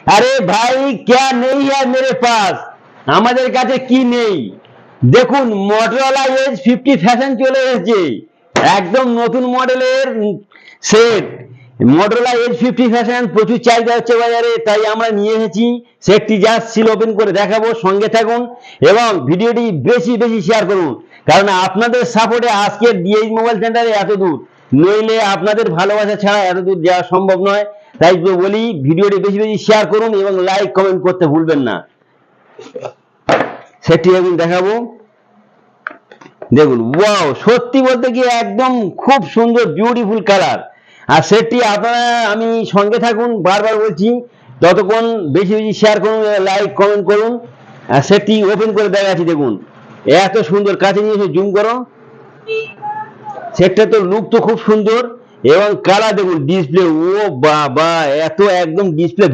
अरे भाई क्या नहीं है मेरे पास, আমাদের কাছে কি নেই। দেখুন মটোরোলা এজ 50 ফ্যাশন চলে এসেছে, একদম নতুন মডেলের সেট। মটোরোলা এজ 50 ফ্যাশন প্রচুর চাহিদা হচ্ছে বাজারে, তাই আমরা নিয়ে এসেছি সেটটি। জাস্ট সিল ওপেন করে দেখাবো, সঙ্গে থাকুন এবং ভিডিওটি বেশি বেশি শেয়ার করুন, কারণ আপনাদের সাপোর্টে আজকের ডিএইচ মোবাইল সেন্টারে এত দূর, নইলে আপনাদের ভালোবাসা ছাড়া এত দূর যাওয়া সম্ভব নয়। তাই তো বলি ভিডিওটি বেশি বেশি শেয়ার করুন এবং লাইক কমেন্ট করতে ভুলবেন না। সেটটি এখন দেখাবো, দেখুন ওয়াও, সত্যি বলতে কি একদম খুব সুন্দর বিউটিফুল কালার। আর সেটটি আপনারা, আমি সঙ্গে থাকুন, বারবার বলছি, ততক্ষণ বেশি বেশি শেয়ার করুন, লাইক কমেন্ট করুন। আর সেটটি ওপেন করে দেখাচ্ছি, দেখুন এত সুন্দর, কাছে নিয়ে এসে জুম করো। সেটটা তো লুক তো খুব সুন্দর এবং কালার দেখুন, ডিসপ্লে ও বাবা, এত একদম ডিসপ্লে